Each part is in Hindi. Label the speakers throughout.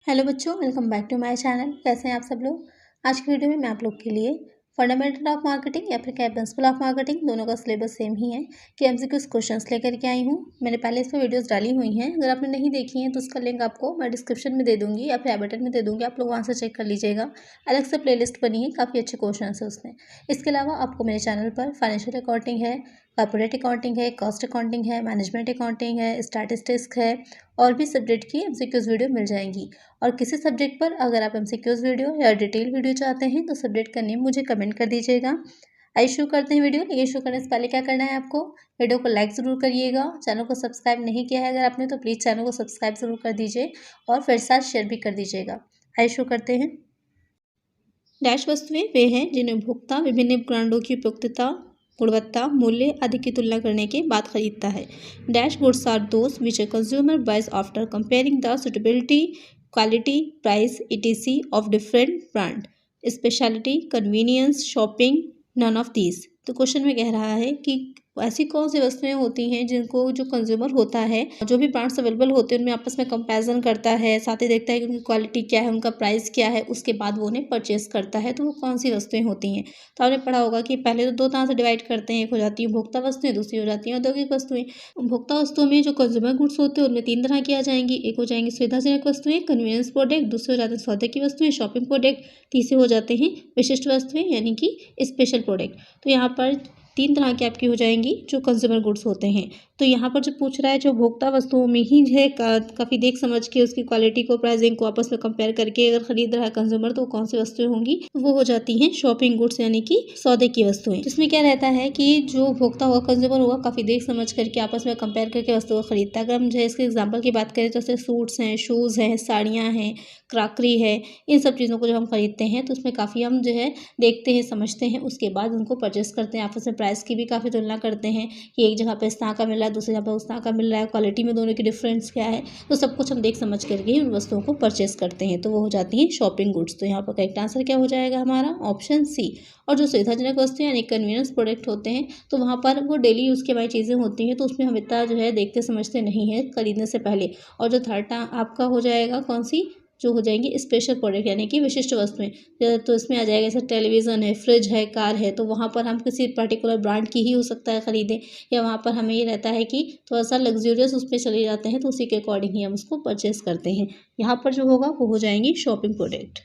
Speaker 1: हेलो बच्चों, welcome back to my channel. कैसे हैं आप सब लोग। आज की वीडियो में मैं आप लोग के लिए फंडामेंटल ऑफ मार्केटिंग या फिर क्या प्रिंसिपल ऑफ मार्केटिंग, दोनों का सिलेबस सेम ही है कि एमसीक्यूज क्वेश्चंस लेकर के आई हूँ। मैंने पहले इसमें वीडियोस डाली हुई हैं, अगर आपने नहीं देखी हैं तो उसका लिंक आपको मैं डिस्क्रिप्शन में दे दूँगी या फिर आई बटन में दे दूँगी, आप लोग वहाँ से चेक कर लीजिएगा। अलग से प्ले बनी है, काफ़ी अच्छे क्वेश्चन है उसमें। इसके अलावा आपको मेरे चैनल पर फाइनेंशियल अकाउंटिंग है, कॉर्पोरेट अकाउंटिंग है, कॉस्ट अकाउंटिंग है, मैनेजमेंट अकाउंटिंग है, स्टैटिस्टिक्स है और भी सब्जेक्ट की एमसीक्यूज वीडियो मिल जाएंगी। और किसी सब्जेक्ट पर अगर आप एमसीक्यूज वीडियो या डिटेल वीडियो चाहते हैं तो सब्जेक्ट का नेम मुझे कमेंट कर दीजिएगा। आइए शुरू करते हैं वीडियो। लेकिन शुरू करने से पहले क्या करना है आपको, वीडियो को लाइक ज़रूर करिएगा। चैनल को सब्सक्राइब नहीं किया है अगर आपने तो प्लीज़ चैनल को सब्सक्राइब ज़रूर कर दीजिए और फिर साथ शेयर भी कर दीजिएगा। आइए शुरू करते हैं। डैश वस्तुएं वे हैं जिन्हें उपभोक्ता विभिन्न ब्रांडों की उपयुक्तता, गुणवत्ता, मूल्य आदि की तुलना करने के बाद खरीदता है। Dash goods are those which a consumer buys after comparing the suitability, quality, price etc of different brand, speciality, convenience, shopping, none of these. तो क्वेश्चन में कह रहा है कि ऐसी कौन सी वस्तुएं होती हैं जिनको जो कंज्यूमर होता है, जो भी ब्रांड्स अवेलेबल होते हैं उनमें आपस में कंपैरिजन करता है, साथ ही देखता है कि उनकी क्वालिटी क्या है, उनका प्राइस क्या है, उसके बाद वो उन्हें परचेस करता है। तो वो कौन सी वस्तुएं होती हैं। तो आपने पढ़ा होगा कि पहले तो दो तरह से डिवाइड करते हैं, एक हो जाती है उपभोक्ता वस्तुएं, दूसरी हो जाती है औद्योगिक वस्तुएं। उपभोक्ता वस्तुओं में जो कंज्यूमर गुड्स होते हैं उनमें तीन तरह की आ जाएंगी। एक हो जाएंगी सुविधाजनक वस्तुएं, कन्वीनियंस प्रोडक्ट, दूसरे हो जाते हैं सौदे की वस्तुएं, शॉपिंग प्रोडक्ट, तीसरे हो जाते हैं विशिष्ट वस्तुएं यानी कि स्पेशल प्रोडक्ट। तो यहाँ पर तीन तरह की आपकी हो जाएंगी जो कंज्यूमर गुड्स होते हैं। तो यहाँ पर जो पूछ रहा है जो उपभोक्ता वस्तुओं में ही है काफ़ी देख समझ के उसकी क्वालिटी को, प्राइसिंग को आपस में कंपेयर करके अगर खरीद रहा है कंज्यूमर तो कौन सी वस्तुएं होंगी, वो हो जाती हैं शॉपिंग गुड्स यानी कि सौदे की वस्तुएं। जिसमें क्या रहता है कि जो उपभोक्ता होगा, कंज्यूमर होगा, काफ़ी देख समझ करके आपस में कंपेयर करके वस्तुओं को खरीदता है। अगर हम जो है इसके एग्जाम्पल की बात करें तो जैसे सूट्स हैं, शूज़ हैं, साड़ियाँ हैं, क्रॉकरी है, इन सब चीज़ों को जब हम खरीदते हैं तो उसमें काफ़ी हम जो है देखते हैं, समझते हैं, उसके बाद उनको परचेस करते हैं। आपस में प्राइस की भी काफ़ी तुलना करते हैं कि एक जगह पे इस तरह का मिल रहा है, दूसरी जगह पे उस तरह का मिल रहा है, क्वालिटी में दोनों की डिफरेंस क्या है। तो सब कुछ हम देख समझ करके ही उन वस्तुओं को परचेस करते हैं। तो वो हो जाती हैं शॉपिंग गुड्स। तो यहाँ पर करेक्ट आंसर क्या हो जाएगा हमारा, ऑप्शन सी। और जो सुविधाजनक वस्तुएं यानी कन्वीनियंस प्रोडक्ट होते हैं तो वहाँ पर वो डेली यूज़ की हमारी चीज़ें होती हैं, तो उसमें हम इतना जो है देखते समझते नहीं है खरीदने से पहले। और जो थर्ड आपका हो जाएगा कौन सी, जो हो जाएंगी स्पेशल प्रोडक्ट यानी कि विशिष्ट वस्तुएं। तो इसमें आ जाएगा जैसे टेलीविज़न है, फ्रिज है, कार है, तो वहाँ पर हम किसी पर्टिकुलर ब्रांड की ही हो सकता है खरीदें, या वहाँ पर हमें ये रहता है कि थोड़ा सा लग्जूरियस उस पर चले जाते हैं तो उसी के अकॉर्डिंग ही हम उसको परचेस करते हैं। यहाँ पर जो होगा वो हो जाएंगी शॉपिंग प्रोडक्ट।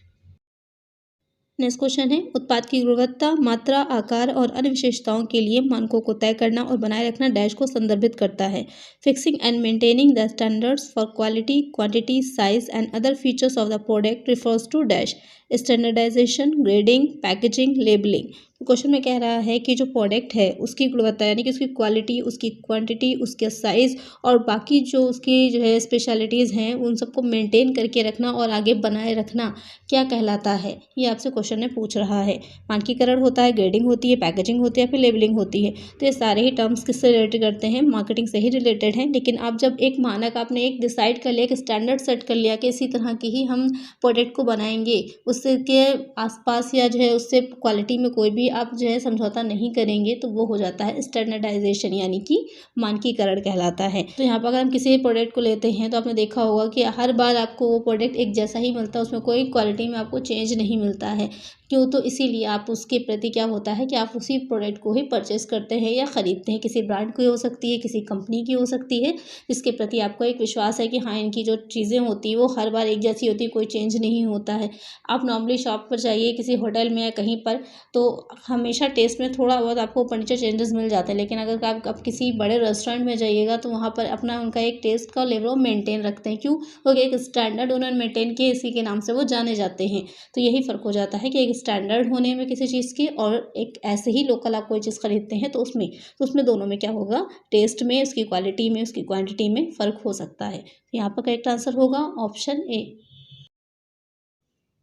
Speaker 1: नेक्स्ट क्वेश्चन है, उत्पाद की गुणवत्ता, मात्रा, आकार और अन्य विशेषताओं के लिए मानकों को तय करना और बनाए रखना डैश को संदर्भित करता है। Fixing and maintaining the standards for quality, quantity, size and other features of the product refers to dash, standardisation, grading, packaging, labelling. तो क्वेश्चन में कह रहा है कि जो प्रोडक्ट है उसकी गुणवत्ता यानी कि उसकी क्वालिटी, उसकी क्वांटिटी, उसका साइज़ और बाकी जो उसकी जो है स्पेशलिटीज़ हैं उन सबको मेंटेन करके रखना और आगे बनाए रखना क्या कहलाता है, ये आपसे क्वेश्चन में पूछ रहा है। मानकीकरण होता है, ग्रेडिंग होती है, पैकेजिंग होती है, फिर लेबलिंग होती है। तो ये सारे ही टर्म्स किससे रिलेटेड करते हैं, मार्केटिंग से ही रिलेटेड हैं। लेकिन आप जब एक मानक आपने एक डिसाइड कर लिया, एक स्टैंडर्ड सेट कर लिया कि इसी तरह की ही हम प्रोडक्ट को बनाएंगे, उससे के आसपास या जो है उससे क्वालिटी में कोई भी आप जो है समझौता नहीं करेंगे, तो वो हो जाता है स्टैंडर्डाइजेशन यानी कि मानकीकरण कहलाता है। तो यहाँ पर अगर हम किसी प्रोडक्ट को लेते हैं तो आपने देखा होगा कि हर बार आपको वो प्रोडक्ट एक जैसा ही मिलता है, उसमें कोई क्वालिटी में आपको चेंज नहीं मिलता है। क्यों, तो इसीलिए आप उसके प्रति क्या होता है कि आप उसी प्रोडक्ट को ही परचेस करते हैं या ख़रीदते हैं। किसी ब्रांड की हो सकती है, किसी कंपनी की हो सकती है, जिसके प्रति आपको एक विश्वास है कि हाँ इनकी जो चीज़ें होती हैं वो हर बार एक जैसी होती है, कोई चेंज नहीं होता है। आप नॉर्मली शॉप पर जाइए किसी होटल में या कहीं पर, तो हमेशा टेस्ट में थोड़ा बहुत आपको ऊपर नीचे चेंजेस मिल जाते हैं। लेकिन अगर आप किसी बड़े रेस्टोरेंट में जाइएगा तो वहाँ पर अपना उनका एक टेस्ट का लेवल वो मेंटेन रखते हैं। क्यों, क्योंकि एक स्टैंडर्ड उन्होंने मेंटेन किए, इसी के नाम से वो जाने जाते हैं। तो यही फ़र्क हो जाता है कि एक स्टैंडर्ड होने में किसी चीज़ की और एक ऐसे ही लोकल आप कोई चीज़ खरीदते हैं तो उसमें दोनों में क्या होगा, टेस्ट में, उसकी क्वालिटी में, उसकी क्वांटिटी में फ़र्क हो सकता है। यहाँ पर करेक्ट आंसर होगा ऑप्शन ए।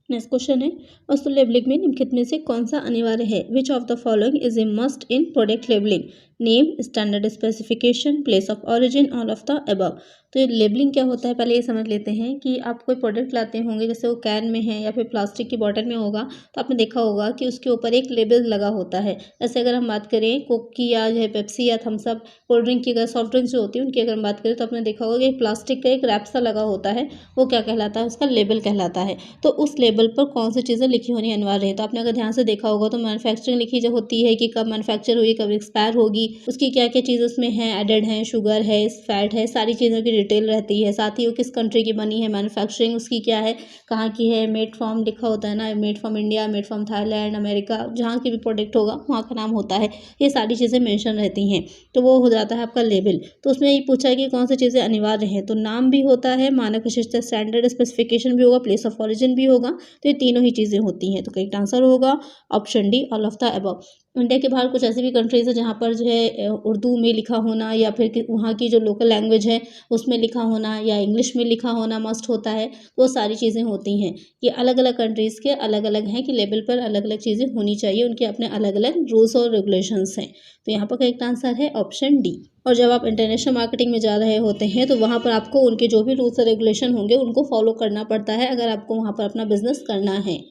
Speaker 1: नेक्स्ट क्वेश्चन है, वस्तु लेबलिंग में निम्नलिखित में से कौन सा अनिवार्य है, which of the following is a must in product labelling. Name, standard specification, place of origin, all of the above. तो ये लेबलिंग क्या होता है पहले ये समझ लेते हैं कि आप कोई प्रोडक्ट लाते होंगे, जैसे वो कैन में है या फिर प्लास्टिक की बॉटल में होगा, तो आपने देखा होगा कि उसके ऊपर एक लेबल लगा होता है। जैसे अगर हम बात करें कोक की या जो है पेप्सी या थम्स अप कोल्ड ड्रिंक की, अगर सॉफ्ट ड्रिंक्स जो होती है उनकी अगर हम बात करें, तो आपने देखा होगा कि एक प्लास्टिक का एक रैप सा लगा होता है, वो क्या कहलाता है, उसका लेबल कहलाता है। तो उस लेबल पर कौन सी चीज़ें लिखी होनी अनिवार्य है। तो आपने अगर ध्यान से देखा होगा तो मैन्युफैक्चरिंग लिखी जो होती है कि कब मैन्युफैक्चर हुई, कब एक्सपायर होगी, उसकी क्या क्या चीज़ उसमें है, एडेड है, शुगर है, फैट है, सारी चीज़ों की डिटेल रहती है। साथ ही वो किस कंट्री की बनी है, मैन्युफैक्चरिंग उसकी क्या है, कहाँ की है, मेड फ्रॉम लिखा होता है ना, made from India, made from Thailand, America, जहाँ की भी प्रोडक्ट होगा वहाँ का नाम होता है। ये सारी चीज़ें मेंशन रहती हैं, तो वो हो जाता है आपका लेबल। तो उसमें ये पूछा है कि कौन सी चीज़ें अनिवार्य हैं, तो नाम भी होता है, मानक विशिष्टता स्टैंडर्ड स्पेसिफिकेशन भी होगा, प्लेस ऑफ ऑरिजिन भी होगा। तो ये तीनों ही चीज़ें होती हैं। तो करेक्ट आंसर होगा option D, all of the above. India के बाहर कुछ ऐसी भी कंट्रीज़ है जहाँ पर जो है उर्दू में लिखा होना या फिर वहाँ की जो लोकल लैंग्वेज है उसमें लिखा होना या इंग्लिश में लिखा होना मस्ट होता है। वो सारी चीज़ें होती हैं। ये अलग अलग कंट्रीज़ के अलग अलग हैं कि लेवल पर अलग अलग चीज़ें होनी चाहिए, उनके अपने अलग अलग रूल्स और रेगुलेशंस हैं। तो यहाँ पर करेक्ट आंसर है ऑप्शन डी। और जब आप इंटरनेशनल मार्केटिंग में जा रहे होते हैं तो वहाँ पर आपको उनके जो भी रूल्स और रेगुलेशन होंगे उनको फॉलो करना पड़ता है, अगर आपको वहाँ पर अपना बिजनेस करना है।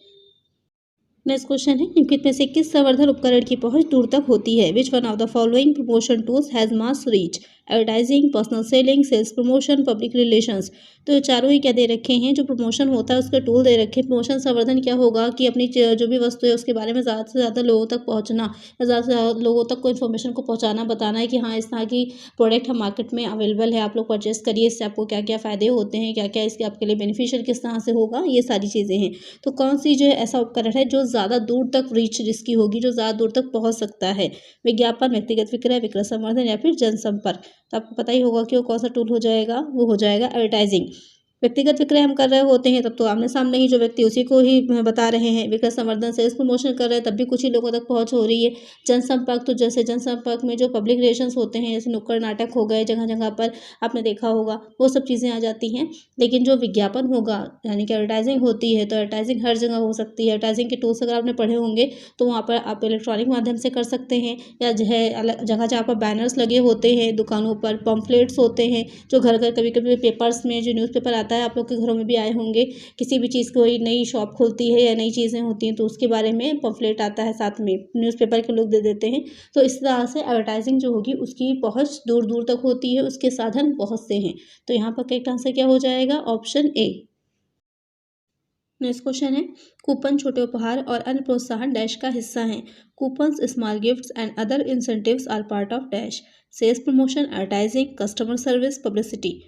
Speaker 1: नेक्स्ट क्वेश्चन है, निम्नलिखित में से किस संवर्धन उपकरण की पहुंच दूर तक होती है। Which one of the following promotion tools has mass reach. Advertising, personal selling, sales promotion, public relations. तो ये चारों ही क्या दे रखे हैं, जो प्रमोशन होता है उसके टूल दे रखे हैं। प्रमोशन संवर्धन क्या होगा कि अपनी जो भी वस्तु है उसके बारे में ज़्यादा से ज़्यादा लोगों तक पहुंचना, ज़्यादा से ज़्यादा लोगों तक को इन्फॉर्मेशन को पहुंचाना, बताना है कि हाँ इस तरह की प्रोडक्ट हम मार्केट में अवेलेबल है, आप लोग परचेस करिए, इससे आपको क्या क्या फ़ायदे होते हैं, क्या क्या इसके आपके लिए बेनिफिशियल किस तरह से होगा, ये सारी चीज़ें हैं। तो कौन सी जो है ऐसा उपकरण है जो ज़्यादा दूर तक रीच जिसकी होगी, जो ज़्यादा दूर तक पहुंच सकता है। विज्ञापन, व्यक्तिगत विक्रय, विक्रय संवर्धन या फिर जनसंपर्क। तो आपको पता ही होगा कि वो कौन सा टूल हो जाएगा, वो हो जाएगा एडवर्टाइजिंग। व्यक्तिगत विक्रय हम कर रहे होते हैं तब तो आमने सामने ही जो व्यक्ति उसी को ही बता रहे हैं। विक्रय संवर्धन सेल्स प्रमोशन कर रहे हैं तब भी कुछ ही लोगों तक पहुंच हो रही है। जनसंपर्क, तो जैसे जनसंपर्क में जो पब्लिक रिलेशंस होते हैं, जैसे नुक्कड़ नाटक हो गए जगह जगह पर, आपने देखा होगा वो सब चीज़ें आ जाती हैं। लेकिन जो विज्ञापन होगा यानी कि एडवर्टाइजिंग होती है, तो एडवर्टाइजिंग हर जगह हो सकती है। एडवर्टाइजिंग के टूल्स अगर आपने पढ़े होंगे तो वहाँ पर आप इलेक्ट्रॉनिक माध्यम से कर सकते हैं, या जो है अलग जगह जहाँ पर बैनर्स लगे होते हैं, दुकानों पर पम्फलेट्स होते हैं, जो घर घर कभी कभी पेपर्स में जो न्यूज़पेपर आता है, आप लोग के घरों में भी आए होंगे। किसी भी चीज़ कोई नई शॉप खुलती है या नई चीज़ें होती हैं तो उसके बारे में पम्फलेट आता है, साथ में न्यूज़पेपर के लोग दे देते हैं। तो इस तरह से एडवर्टाइजिंग जो होगी उसकी पहुँच दूर दूर तक होती है, उसके साधन बहुत से हैं। तो यहाँ पर करेक्ट आंसर क्या हो जाएगा, ऑप्शन ए। नेक्स्ट क्वेश्चन है, कूपन छोटे उपहार और अन्य प्रोत्साहन डैश का हिस्सा हैं। Coupons, small gifts and other incentives are part of dash. Sales promotion, advertising, customer service, publicity.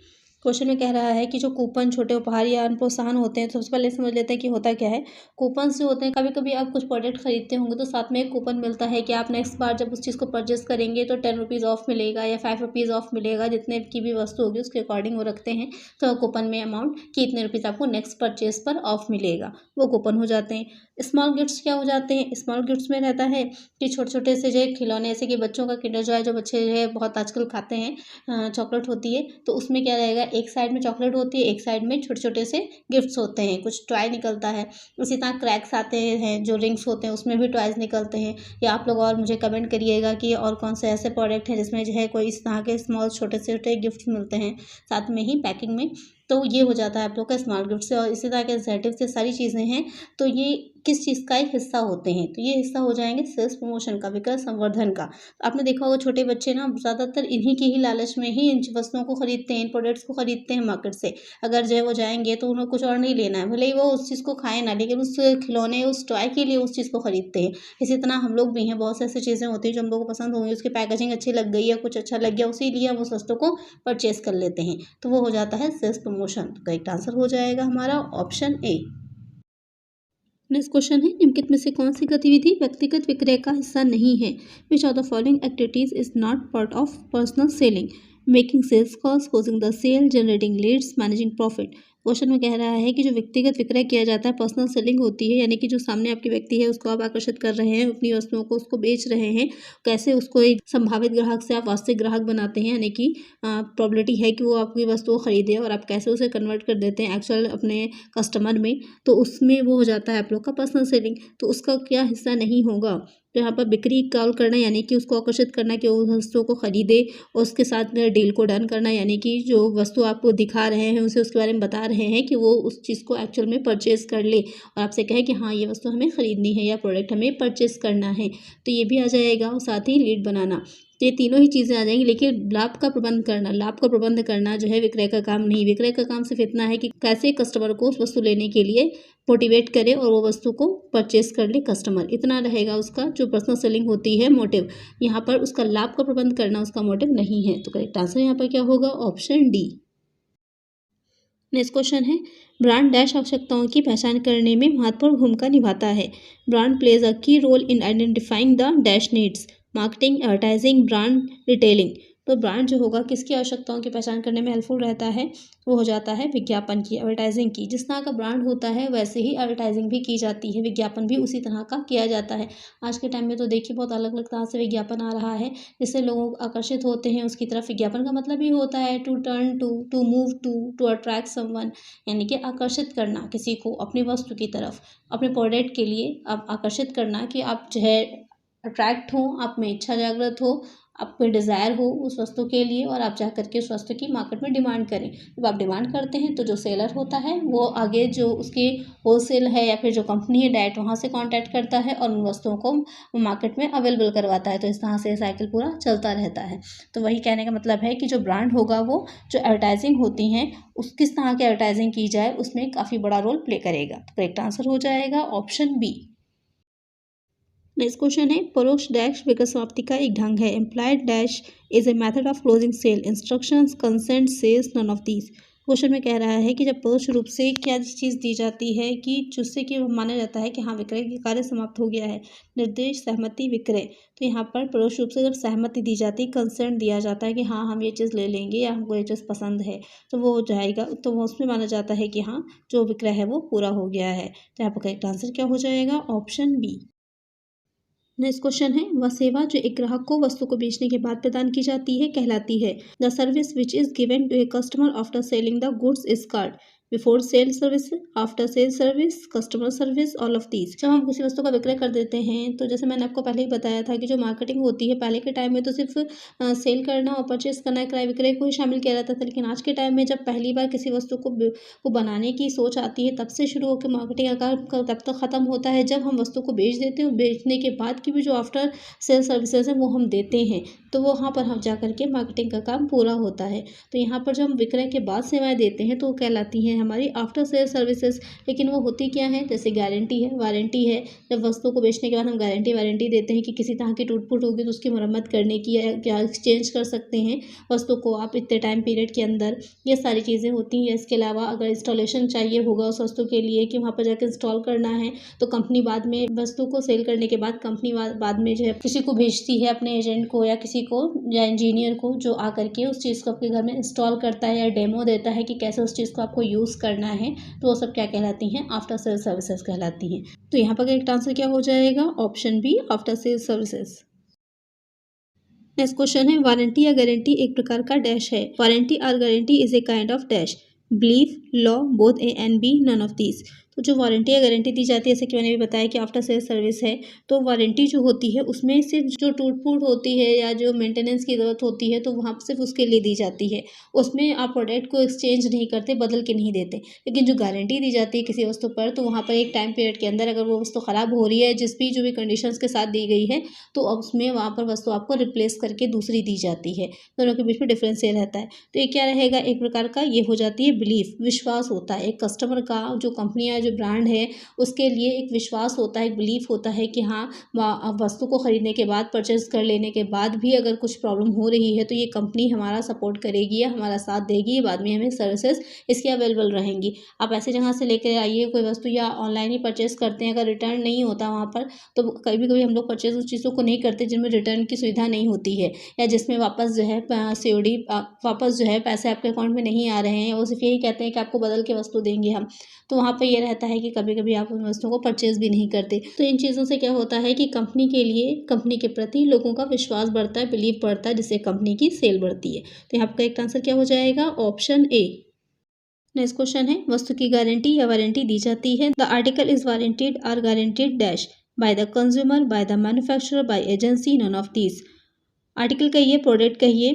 Speaker 1: Question में कह रहा है कि जो कूपन, छोटे उपहार या अन्य प्रोत्साहन होते हैं, तो सबसे पहले समझ लेते हैं कि होता क्या है। कूपन्स जो होते हैं, कभी कभी आप कुछ प्रोडक्ट खरीदते होंगे तो साथ में एक कूपन मिलता है कि आप नेक्स्ट बार जब उस चीज़ को परचेस करेंगे तो 10 रुपीज़ ऑफ मिलेगा या 5 रुपीज़ ऑफ मिलेगा, जितने की भी वस्तु होगी उसके अकॉर्डिंग वो रखते हैं। तो कूपन में अमाउंट कि इतने रुपीज़ आपको नेक्स्ट परचेस पर ऑफ मिलेगा, वो कूपन हो जाते हैं। स्मॉल गिफ्ट्स क्या हो जाते हैं, स्मॉल गिफ्ट्स में रहता है कि छोटे छोटे से जो है खिलौने, जैसे कि बच्चों का किंडर जॉय जो बच्चे जो है बहुत आजकल खाते हैं, चॉकलेट होती है, तो उसमें क्या रहेगा, एक साइड में चॉकलेट होती है, एक साइड में छोटे छोटे से गिफ्ट्स होते हैं, कुछ टॉय निकलता है। उसी तरह क्रैक्स आते हैं, जो रिंग्स होते हैं उसमें भी टॉयज निकलते हैं। या आप लोग और मुझे कमेंट करिएगा कि और कौन से ऐसे प्रोडक्ट हैं जिसमें जो है कोई इस तरह के स्मॉल छोटे छोटे गिफ्ट मिलते हैं साथ में ही पैकिंग में। तो ये हो जाता है आप लोग का स्मॉल गिफ्ट से। और इसी तरह के इंसेंटिव से सारी चीज़ें हैं, तो ये किस चीज़ का एक हिस्सा होते हैं, तो ये हिस्सा हो जाएंगे सेल्स प्रमोशन का, विक्रय संवर्धन का। आपने देखा होगा छोटे बच्चे ना ज़्यादातर इन्हीं की ही लालच में ही इन वस्तुओं को खरीदते हैं, इन प्रोडक्ट्स को खरीदते हैं मार्केट से। अगर जो है वो जाएंगे तो उन्हें कुछ और नहीं लेना है, भले ही वो उस चीज़ को खाएं ना, लेकिन उस खिलौने, उस टॉय के लिए उस चीज़ को खरीदते हैं। इसी तरह हम लोग भी हैं, बहुत से ऐसी चीज़ें होती हैं जो हम लोग को पसंद होंगी, उसकी पैकेजिंग अच्छी लग गई या कुछ अच्छा लग गया, उसी लिए हम उस वस्तु को परचेस कर लेते हैं। तो वो हो जाता है सेल्स प्रमोशन। तो करेक्ट आंसर हो जाएगा हमारा ऑप्शन ए। नेक्स्ट क्वेश्चन है, निम्नलिखित में से कौन सी गतिविधि व्यक्तिगत विक्रय का हिस्सा नहीं है। Which of the following activities is not part of personal selling. Making sales calls, closing the sale, generating leads, managing profit. Question में कह रहा है कि जो व्यक्तिगत विक्रय किया जाता है, पर्सनल सेलिंग होती है, यानी कि जो सामने आपके व्यक्ति है उसको आप आकर्षित कर रहे हैं, अपनी वस्तुओं को उसको बेच रहे हैं, कैसे उसको एक संभावित ग्राहक से आप वास्तविक ग्राहक बनाते हैं, यानी कि प्रॉबिलिटी है कि वो आपकी वस्तु को खरीदे, और आप कैसे उसे कन्वर्ट कर देते हैं एक्चुअल अपने कस्टमर में, तो उसमें वो हो जाता है आप लोग का पर्सनल सेलिंग। तो उसका क्या हिस्सा नहीं होगा, तो यहाँ पर बिक्री कॉल करना यानी कि उसको आकर्षित करना कि उस वस्तुओं को खरीदे और उसके साथ डील को डन करना, यानी कि जो वस्तु आपको दिखा रहे हैं उसे उसके बारे में बता रहे हैं कि वो उस चीज़ को एक्चुअल में परचेज़ कर ले और आपसे कहे कि हाँ ये वस्तु हमें ख़रीदनी है या प्रोडक्ट हमें परचेज़ करना है, तो ये भी आ जाएगा। और साथ ही लीड बनाना, तो ये तीनों ही चीज़ें आ जाएंगी। लेकिन लाभ का प्रबंध करना जो है विक्रय का काम नहीं। विक्रय का काम सिर्फ इतना है कि कैसे कस्टमर को उस वस्तु लेने के लिए मोटिवेट करे और वो वस्तु को परचेस कर ले कस्टमर, इतना रहेगा उसका जो पर्सनल सेलिंग होती है मोटिव। यहाँ पर उसका लाभ का प्रबंध करना उसका मोटिव नहीं है। तो करेक्ट आंसर यहाँ पर क्या होगा? Option D. नेक्स्ट क्वेश्चन है, ब्रांड डैश आवश्यकताओं की पहचान करने में महत्वपूर्ण भूमिका निभाता है। Brand plays a key role in identifying the dash needs, marketing, advertising, brand retailing. तो ब्रांड जो होगा किसकी आवश्यकताओं की पहचान करने में हेल्पफुल रहता है? वो हो जाता है विज्ञापन की, एडवर्टाइजिंग की। जिस तरह का ब्रांड होता है वैसे ही एडवर्टाइजिंग भी की जाती है, विज्ञापन भी उसी तरह का किया जाता है। आज के टाइम में तो देखिए बहुत अलग अलग तरह से विज्ञापन आ रहा है जिससे लोग आकर्षित होते हैं उसकी तरफ। विज्ञापन का मतलब ही होता है to turn to move to attract someone, यानी कि आकर्षित करना किसी को अपनी वस्तु की तरफ, अपने प्रोडक्ट के लिए आप आकर्षित करना कि आप जो है अट्रैक्ट हो, आप में इच्छा जागृत हो, आपको डिज़ायर हो उस वस्तु के लिए और आप जा करके उस वस्तु की मार्केट में डिमांड करें। जब आप डिमांड करते हैं तो जो सेलर होता है वो आगे जो उसकी होलसेल है या फिर जो कंपनी है डायरेक्ट वहाँ से कांटेक्ट करता है और उन वस्तुओं को मार्केट में अवेलेबल करवाता है। तो इस तरह से साइकिल पूरा चलता रहता है। तो वही कहने का मतलब है कि जो ब्रांड होगा वो जो एडवर्टाइजिंग होती हैं उस किस तरह की एडवर्टाइजिंग की जाए उसमें काफ़ी बड़ा रोल प्ले करेगा। तो करेक्ट आंसर हो जाएगा ऑप्शन बी। नेक्स्ट क्वेश्चन है, परोक्ष डैश विक्रय समाप्ति का एक ढंग है। Employed dash is a method of closing sale, instructions, consent, sales, none of these. Question में कह रहा है कि जब परोक्ष रूप से क्या चीज़ दी जाती है कि जिससे कि माना जाता है कि हाँ विक्रय का कार्य समाप्त हो गया है। निर्देश, सहमति, विक्रय। तो यहाँ पर परोक्ष रूप से जब सहमति दी जाती है, कंसेंट दिया जाता है कि हाँ हम ये चीज़ ले लेंगे या हमको ये चीज़ पसंद है, तो वो हो जाएगा। तो वो उसमें माना जाता है कि हाँ जो विक्रय है वो पूरा हो गया है। तो यहाँ पर करेक्ट आंसर क्या हो जाएगा? Option B. नेक्स्ट क्वेश्चन है, वह सेवा जो एक ग्राहक को वस्तु को बेचने के बाद प्रदान की जाती है कहलाती है। The service which is given to a customer after selling the goods is called before sale service, after sale service, customer service, all of these. जब हम किसी वस्तु का विक्रय कर देते हैं तो जैसे मैंने आपको पहले ही बताया था कि जो मार्केटिंग होती है पहले के टाइम में तो सिर्फ सेल करना और परचेस करना, क्रय विक्रय को ही शामिल किया जाता था। लेकिन आज के टाइम में जब पहली बार किसी वस्तु को बनाने की सोच आती है तब से शुरू होकर मार्केटिंग का काम तब तक ख़त्म होता है जब हम वस्तु को बेच देते हैं। और बेचने के बाद की भी जो आफ्टर सेल सर्विसेज है वो हम देते हैं, तो वहाँ पर हम जा करके मार्केटिंग का काम पूरा होता है। तो यहाँ पर जब हम विक्रय के बाद सेवाएं देते हैं तो वो कहलाती हैं हमारी आफ्टर सेल सर्विसेज। लेकिन वो होती क्या है? जैसे गारंटी है, वारंटी है। जब वस्तु को बेचने के बाद हम गारंटी वारंटी देते हैं कि किसी तरह की टूट फूट होगी तो उसकी मरम्मत करने की या क्या एक्सचेंज कर सकते हैं वस्तु को आप इतने टाइम पीरियड के अंदर, ये सारी चीज़ें होती हैं। इसके अलावा अगर इंस्टॉलेशन चाहिए होगा उस वस्तु के लिए कि वहाँ पर जाकर इंस्टॉल करना है तो कंपनी बाद में वस्तु को सेल करने के बाद कंपनी बाद में जो है किसी को भेजती है, अपने एजेंट को या किसी को या इंजीनियर को, जो आकर के उस चीज़ को आपके घर में इंस्टॉल करता है या डेमो देता है कि कैसे उस चीज़ को आपको यूज़ करना है। तो वो सब क्या कहलाती हैं? आफ्टर सेल सर्विसेज कहलाती हैं। तो यहाँ पर करेक्ट आंसर क्या हो जाएगा? Option B, after sale services. Next question है, वारंटी या गारंटी एक प्रकार का डैश है। वारंटी और guarantee is a kind of dash, belief, law, both A and B, none of these. तो जो वारंटी या गारंटी दी जाती है जैसे कि मैंने भी बताया कि आफ्टर सेल सर्विस है, तो वारंटी जो होती है उसमें सिर्फ जो टूट फूट होती है या जो मेंटेनेंस की ज़रूरत होती है तो वहाँ सिर्फ उसके लिए दी जाती है। उसमें आप प्रोडक्ट को एक्सचेंज नहीं करते, बदल के नहीं देते। लेकिन जो गारंटी दी जाती है किसी वस्तु पर तो वहाँ पर एक टाइम पीरियड के अंदर अगर वो वस्तु ख़राब हो रही है जो भी कंडीशंस के साथ दी गई है तो अब उसमें वहाँ पर वस्तु आपको रिप्लेस करके दूसरी दी जाती है। दोनों के बीच में डिफरेंस ये रहता है। तो ये क्या रहेगा? एक प्रकार का ये हो जाती है बिलीफ, विश्वास होता है। एक कस्टमर का जो कंपनियाँ जो ब्रांड है उसके लिए एक विश्वास होता है, एक बिलीफ होता है कि हाँ वस्तु को ख़रीदने के बाद, परचेज कर लेने के बाद भी अगर कुछ प्रॉब्लम हो रही है तो ये कंपनी हमारा सपोर्ट करेगी या हमारा साथ देगी, बाद में हमें सर्विसेज इसकी अवेलेबल रहेंगी। आप ऐसे जगह से लेकर आइए कोई वस्तु या ऑनलाइन ही परचेज़ करते हैं, अगर रिटर्न नहीं होता वहाँ पर तो कभी कभी हम लोग परचेज़ उस चीज़ों को नहीं करते जिनमें रिटर्न की सुविधा नहीं होती है या जिसमें वापस जो है सीओडी वापस जो है पैसे आपके अकाउंट में नहीं आ रहे हैं, वो सिर्फ यही कहते हैं कि आपको बदल के वस्तु देंगे हम। तो वहाँ पे ये रहता है कि कभी कभी आप उन वस्तुओं को परचेज़ भी नहीं करते। तो इन चीज़ों से क्या होता है कि कंपनी के लिए, कंपनी के प्रति लोगों का विश्वास बढ़ता है, बिलीव बढ़ता है, जिससे कंपनी की सेल बढ़ती है। तो यहाँ आपका एक आंसर क्या हो जाएगा? Option A. नेक्स्ट क्वेश्चन है, वस्तु की गारंटी या वारंटी दी जाती है। द आर्टिकल इज वारंटीड और guaranteed dash by the consumer, by the manufacturer, by agency, none of these. Article कहिए, प्रोडक्ट कहिए,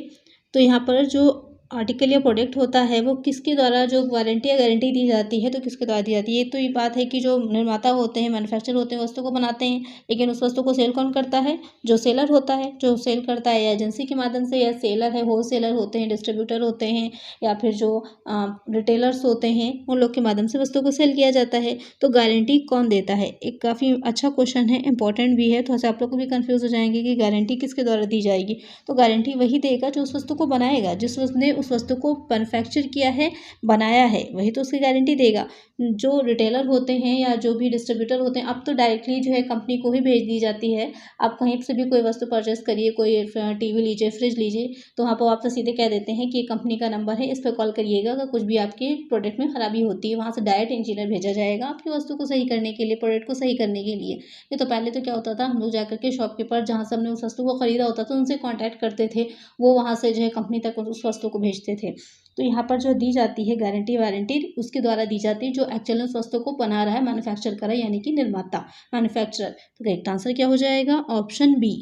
Speaker 1: तो यहाँ पर जो आर्टिकल या प्रोडक्ट होता है वो किसके द्वारा जो वारंटी या गारंटी दी जाती है, तो किसके द्वारा दी जाती है। तो ये बात है कि जो निर्माता होते हैं, मैन्युफैक्चर होते हैं, वस्तु को बनाते हैं, लेकिन उस वस्तु को सेल कौन करता है, जो सेलर होता है, जो सेल करता है या एजेंसी के माध्यम से, या सेलर है, होलसेलर होते हैं, डिस्ट्रीब्यूटर होते हैं, या फिर जो रिटेलर्स होते हैं, उन लोग के माध्यम से वस्तु को सेल किया जाता है। तो गारंटी कौन देता है, एक काफ़ी अच्छा क्वेश्चन है, इंपॉर्टेंट भी है। थोड़ा सा आप लोग को भी कन्फ्यूज हो जाएंगे कि गारंटी किसके द्वारा दी जाएगी। तो गारंटी वही देगा जो उस वस्तु को बनाएगा, जिस उसने उस वस्तु को मैन्युफैक्चर किया है, बनाया है, वही तो उसकी गारंटी देगा। जो रिटेलर होते हैं या जो भी डिस्ट्रीब्यूटर होते हैं, अब तो डायरेक्टली जो है कंपनी को ही भेज दी जाती है। आप कहीं से भी कोई वस्तु परचेस करिए, कोई टीवी लीजिए, फ्रिज लीजिए, तो वहाँ पर आपसे सीधे कह देते हैं कि ये कंपनी का नंबर है, इस पर कॉल करिएगा अगर कुछ भी आपके प्रोडक्ट में खराबी होती है। वहाँ से डायरेक्ट इंजीनियर भेजा जाएगा आपकी वस्तु को सही करने के लिए, प्रोडक्ट को सही करने के लिए। ये तो पहले तो क्या होता था, हम लोग जाकर के शॉपकीपर जहाँ से हमने उस वस्तु को खरीदा होता था उनसे कॉन्टैक्ट करते थे, वो वहाँ से जो है कंपनी तक उस वस्तु को भेजते थे। तो यहाँ पर जो दी जाती है गारंटी वारंटी, उसके द्वारा दी जाती है जो एक्चुअली उस वस्तु को बना रहा है, मैन्युफैक्चर कर रहा है, यानी कि निर्माता, मैन्युफैक्चरर। तो करेक्ट आंसर क्या हो जाएगा, ऑप्शन बी।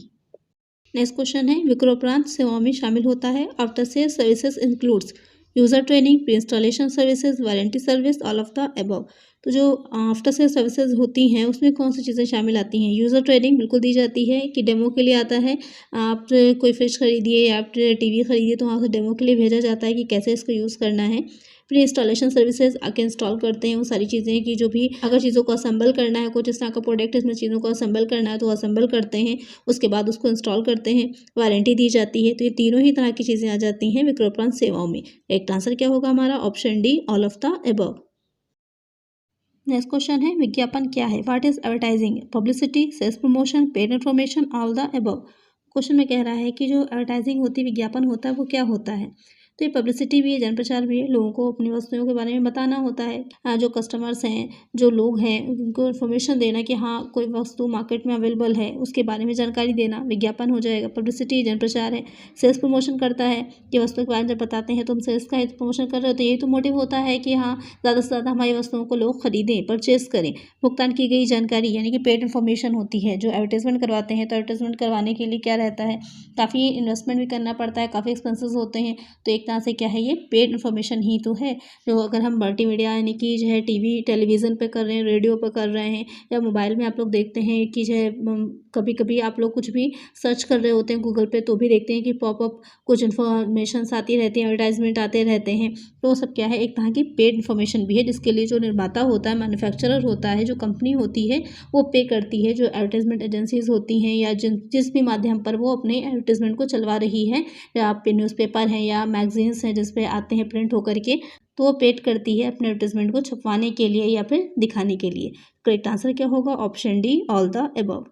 Speaker 1: नेक्स्ट क्वेश्चन है, विक्रोपरांत सेवाओं में शामिल होता है। After sale services includes user training, pre installation services, warranty service, all of the above. तो जो आफ्टर सेल सर्विसेज होती हैं उसमें कौन सी चीज़ें शामिल आती हैं। यूज़र ट्रेनिंग बिल्कुल दी जाती है कि डेमो के लिए आता है। आप कोई फ्रिज खरीदिए या आप टीवी खरीदिए तो वहाँ से डेमो के लिए भेजा जाता है कि कैसे इसको यूज़ करना है। फिर इंस्टॉलेशन सर्विसेज आके इंस्टॉल करते हैं वो सारी चीज़ें कि जो भी अगर चीज़ों को असेंबल करना है, कुछ इस तरह का प्रोडक्ट इसमें चीज़ों को असेंबल करना है तो असेंबल करते हैं, उसके बाद उसको इंस्टॉल करते हैं, वारंटी दी जाती है। तो ये तीनों ही तरह की चीज़ें आ जाती हैं विक्रोपरांत सेवाओं में। एक आंसर क्या होगा हमारा, option D, all of the above. Next question है, विज्ञापन क्या है। What is advertising, publicity, sales promotion, paid information, all the above. Question में कह रहा है कि जो एडवर्टाइजिंग होती है, विज्ञापन होता है, वो क्या होता है। तो ये पब्लिसिटी भी है, जन प्रचार भी है, लोगों को अपनी वस्तुओं के बारे में बताना होता है। जो कस्टमर्स हैं, जो लोग हैं, उनको इन्फॉर्मेशन देना कि हाँ कोई वस्तु मार्केट में अवेलेबल है, उसके बारे में जानकारी देना विज्ञापन हो जाएगा। पब्लिसिटी जन प्रचार है। सेल्स प्रमोशन करता है कि वस्तु के बारे में जब बताते हैं तो हम सेल्स का प्रमोशन कर रहे होते हैं, यही तो मोटिव होता है कि हाँ ज़्यादा से ज़्यादा हमारी वस्तुओं को लोग खरीदें, परचेस करें। भुगतान की गई जानकारी यानी कि पेड इन्फॉर्मेशन होती है। जो एडवर्टाइजमेंट करवाते हैं तो एडवर्टाइजमेंट करवाने के लिए क्या रहता है, काफ़ी इन्वेस्टमेंट भी करना पड़ता है, काफ़ी एक्सपेंसेस होते हैं। तो एक तरह से क्या है, ये पेड इन्फॉर्मेशन ही तो है। जो अगर हम मल्टीमीडिया यानी कि जो है टीवी टेलीविज़न पे कर रहे हैं, रेडियो पे कर रहे हैं, या मोबाइल में आप लोग देखते हैं कि जो है कभी कभी आप लोग कुछ भी सर्च कर रहे होते हैं गूगल पे तो भी देखते हैं कि पॉपअप कुछ इन्फॉर्मेशन आती रहती हैं, एडवर्टाइजमेंट आते रहते हैं। तो वो सब क्या है, एक तरह की पेड इन्फॉर्मेशन भी है, जिसके लिए जो निर्माता होता है, मैन्युफैक्चरर होता है, जो कंपनी होती है वो पे करती है। जो एडवर्टाइजमेंट एजेंसीज होती हैं या जिस भी माध्यम पर वो अपने एडवर्टाइजमेंट को चलवा रही है, या आप न्यूज़पेपर हैं या मैगजीन्स हैं जिस पे आते हैं प्रिंट होकर के, तो वो पेड करती है अपने एडवर्टाइजमेंट को छपवाने के लिए या फिर दिखाने के लिए। करेक्ट आंसर क्या होगा, option D, all the above.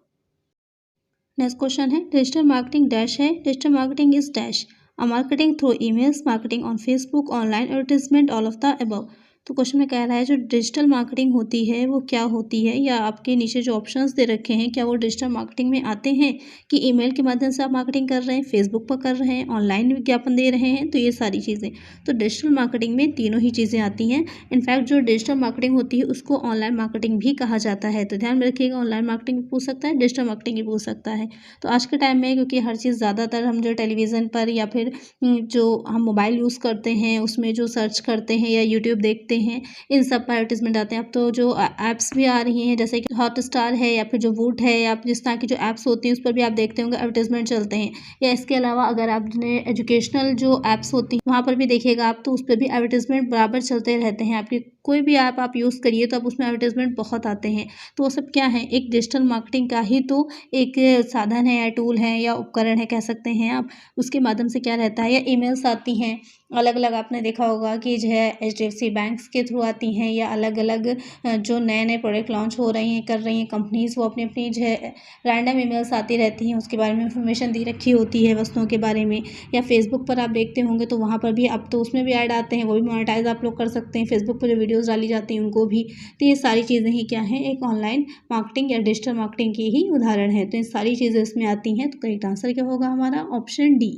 Speaker 1: Next question है, डिजिटल मार्केटिंग डैश है। Digital marketing is dash, a marketing through emails, marketing on Facebook, online advertisement, all of the above. तो क्वेश्चन में कह रहा है जो डिजिटल मार्केटिंग होती है वो क्या होती है, या आपके नीचे जो ऑप्शंस दे रखे हैं क्या वो डिजिटल मार्केटिंग में आते हैं, कि ईमेल के माध्यम से आप मार्केटिंग कर रहे हैं, फेसबुक पर कर रहे हैं, ऑनलाइन विज्ञापन दे रहे हैं। तो ये सारी चीज़ें, तो डिजिटल मार्केटिंग में तीनों ही चीज़ें आती हैं। इनफैक्ट जो डिजिटल मार्केटिंग होती है उसको ऑनलाइन मार्केटिंग भी कहा जाता है। तो ध्यान में रखिएगा, ऑनलाइन मार्केटिंग भी पूछ सकता है, डिजिटल मार्केटिंग भी पूछ सकता है। तो आज के टाइम में क्योंकि हर चीज़ ज़्यादातर हम जो टेलीविज़न पर या फिर जो हम मोबाइल यूज़ करते हैं उसमें जो सर्च करते हैं या यूट्यूब देखते हैं, इन सब पर एडवर्टाइजमेंट आते हैं। अब तो जो ऐप्स भी आ रही हैं जैसे कि हॉटस्टार है या फिर जो वूट है, या जिस तरह की जो ऐप्स होती हैं उस पर भी आप देखते होंगे एडवर्टाइजमेंट चलते हैं। या इसके अलावा अगर आपने एजुकेशनल जो ऐप्स होती हैं वहाँ पर भी देखिएगा आप, तो उस पर भी एडवर्टाइजमेंट बराबर चलते रहते हैं। आपकी कोई भी ऐप आप यूज़ करिए तो अब उसमें एडवर्टाइजमेंट बहुत आते हैं। तो वो सब क्या है, एक डिजिटल मार्केटिंग का ही तो एक साधन है या टूल है या उपकरण है कह सकते हैं आप। उसके माध्यम से क्या रहता है, या ईमेल्स आती हैं अलग अलग, आपने देखा होगा कि जो है HDFC बैंक्स के थ्रू आती हैं, या अलग अलग जो नए नए प्रोडक्ट लॉन्च हो रही हैं कर रही हैं कंपनीज़, वो अपनी अपनी जो है रैंडम ईमेल्स आती रहती हैं, उसके बारे में इंफॉर्मेशन दी रखी होती है वस्तुओं के बारे में। या फेसबुक पर आप देखते होंगे तो वहाँ पर भी अब तो उसमें भी ऐड आते हैं, वो भी मोनेटाइज आप लोग कर सकते हैं, फेसबुक पर जो वीडियोज़ डाली जाती हैं उनको भी। तो ये सारी चीज़ें ही क्या हैं, एक ऑनलाइन मार्केटिंग या डिजिटल मार्केटिंग की ही उदाहरण है। तो ये सारी चीज़ें इसमें आती हैं। तो करेक्ट आंसर क्या होगा हमारा, ऑप्शन डी।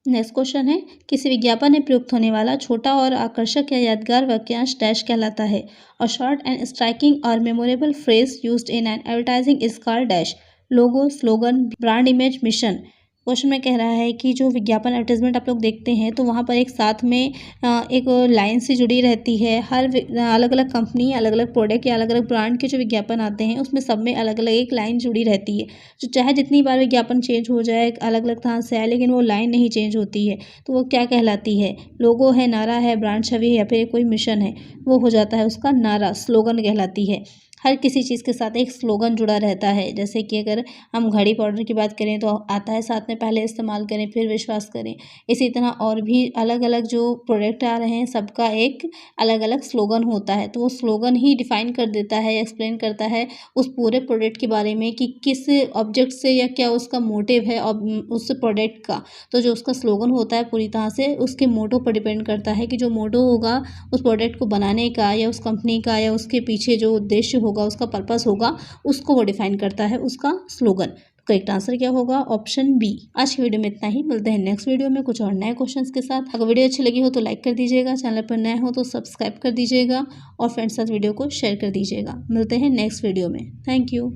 Speaker 1: नेक्स्ट क्वेश्चन है, किसी विज्ञापन में प्रयुक्त होने वाला छोटा और आकर्षक या यादगार वाक्यांश डैश कहलाता है। अ शॉर्ट एंड स्ट्राइकिंग और memorable phrase used in an advertising is called dash. Logo, slogan, brand image, mission. Question में कह रहा है कि जो विज्ञापन एडवर्टाइजमेंट आप लोग देखते हैं तो वहाँ पर एक साथ में एक लाइन से जुड़ी रहती है। हर अलग अलग कंपनी, अलग अलग प्रोडक्ट या अलग अलग ब्रांड के जो विज्ञापन आते हैं उसमें सब में अलग अलग एक लाइन जुड़ी रहती है, जो चाहे जितनी बार विज्ञापन चेंज हो जाए, अलग अलग तरह से आए, लेकिन वो लाइन नहीं चेंज होती है। तो वो क्या कहलाती है? लोगो है, नारा है, ब्रांड छवि है, या फिर कोई मिशन है, वो हो जाता है उसका नारा, स्लोगन कहलाती है। हर किसी चीज़ के साथ एक स्लोगन जुड़ा रहता है। जैसे कि अगर हम घड़ी पाउडर की बात करें तो आता है साथ में, पहले इस्तेमाल करें फिर विश्वास करें। इसी तरह और भी अलग अलग जो प्रोडक्ट आ रहे हैं सबका एक अलग अलग स्लोगन होता है। तो वो स्लोगन ही डिफाइन कर देता है, एक्सप्लेन करता है उस पूरे प्रोडक्ट के बारे में कि किस ऑब्जेक्ट से या क्या उसका मोटिव है उस प्रोडक्ट का। तो जो उसका स्लोगन होता है पूरी तरह से उसके मोटो पर डिपेंड करता है कि जो मोटो होगा उस प्रोडक्ट को बनाने का या उस कंपनी का या उसके पीछे जो उद्देश्य होगा, उसका पर्पस होगा, उसको वो डिफाइन करता है उसका स्लोगन। करेक्ट आंसर क्या होगा? Option B. आज की वीडियो में इतना ही, मिलते हैं नेक्स्ट वीडियो में कुछ और नए क्वेश्चंस के साथ। अगर वीडियो अच्छी लगी हो तो लाइक कर दीजिएगा, चैनल पर नए हो तो सब्सक्राइब कर दीजिएगा और फ्रेंड्स के साथ वीडियो को शेयर कर दीजिएगा। मिलते हैं नेक्स्ट वीडियो में। Thank you.